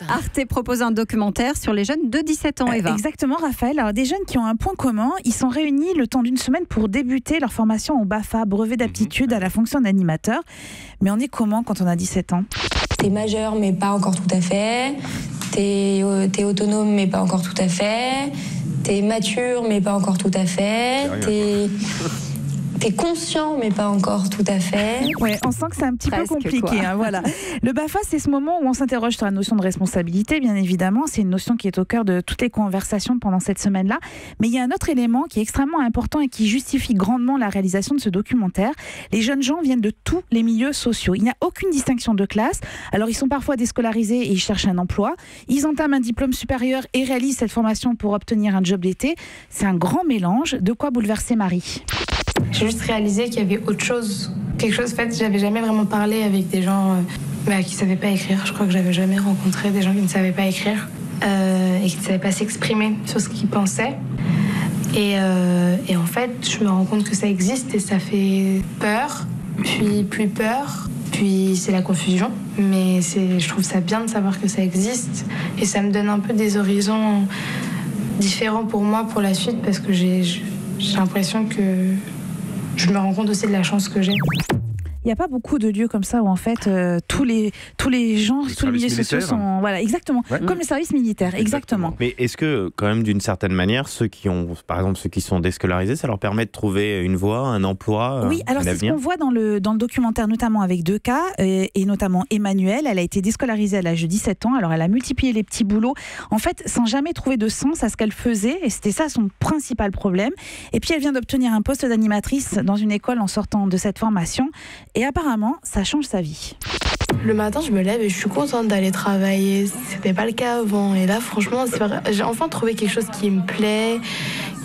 Arte propose un documentaire sur les jeunes de 17 ans, Eva. Exactement, Raphaël. Alors, des jeunes qui ont un point commun, ils sont réunis le temps d'une semaine pour débuter leur formation au BAFA, brevet d'aptitude à la fonction d'animateur. Mais on est comment quand on a 17 ans ? T'es majeur, mais pas encore tout à fait. T'es autonome, mais pas encore tout à fait. T'es mature, mais pas encore tout à fait. T'es conscient, mais pas encore tout à fait. Ouais, on sent que c'est un petit peu compliqué. Voilà. Le BAFA, c'est ce moment où on s'interroge sur la notion de responsabilité, bien évidemment. C'est une notion qui est au cœur de toutes les conversations pendant cette semaine-là. Mais il y a un autre élément qui est extrêmement important et qui justifie grandement la réalisation de ce documentaire. Les jeunes gens viennent de tous les milieux sociaux. Il n'y a aucune distinction de classe. Alors, ils sont parfois déscolarisés et ils cherchent un emploi. Ils entament un diplôme supérieur et réalisent cette formation pour obtenir un job d'été. C'est un grand mélange. De quoi bouleverser Marie ? J'ai juste réalisé qu'il y avait autre chose. Quelque chose, en fait, j'avais jamais vraiment parlé avec des gens qui savaient pas écrire. Je crois que j'avais jamais rencontré des gens qui ne savaient pas écrire et qui ne savaient pas s'exprimer sur ce qu'ils pensaient. Et en fait, je me rends compte que ça existe et ça fait peur, puis plus peur, puis c'est la confusion. Mais je trouve ça bien de savoir que ça existe et ça me donne un peu des horizons différents pour moi pour la suite parce que j'ai l'impression que je me rends compte aussi de la chance que j'ai. Il n'y a pas beaucoup de lieux comme ça où en fait tous les gens, tous les milieux sociaux sont exactement comme les services militaires, exactement. Mais est-ce que quand même d'une certaine manière ceux qui sont déscolarisés, ça leur permet de trouver une voie, un emploi, oui, alors c'est ce qu'on voit dans le documentaire, notamment avec deux cas et notamment Emmanuelle. Elle a été déscolarisée à l'âge de 17 ans. Alors elle a multiplié les petits boulots en fait sans jamais trouver de sens à ce qu'elle faisait et c'était ça son principal problème. Et puis elle vient d'obtenir un poste d'animatrice dans une école en sortant de cette formation. Et apparemment, ça change sa vie. Le matin, je me lève et je suis contente d'aller travailler. C'était pas le cas avant. Et là, franchement, j'ai enfin trouvé quelque chose qui me plaît,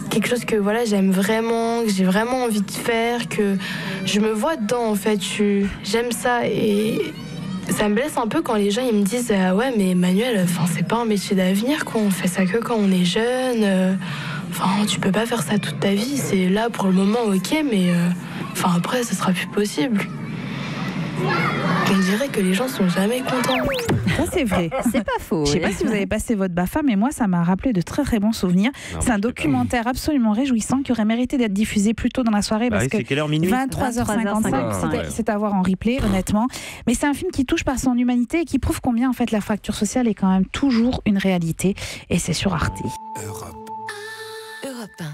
quelque chose que j'aime vraiment, que j'ai vraiment envie de faire, que je me vois dedans en fait. J'aime ça et ça me blesse un peu quand les gens ils me disent ouais mais Emmanuelle, c'est pas un métier d'avenir quoi. On fait ça que quand on est jeune. Tu peux pas faire ça toute ta vie. C'est là pour le moment, ok, mais après, ce sera plus possible. On dirait que les gens sont jamais contents. Ça, c'est vrai. C'est pas faux. Je sais pas si vous avez passé votre BAFA, mais moi, ça m'a rappelé de très très bons souvenirs. C'est un documentaire absolument réjouissant qui aurait mérité d'être diffusé plus tôt dans la soirée parce que 23h55, c'est à voir en replay, honnêtement. Mais c'est un film qui touche par son humanité et qui prouve combien en fait la fracture sociale est quand même toujours une réalité. Et c'est sur Arte. Europe 1.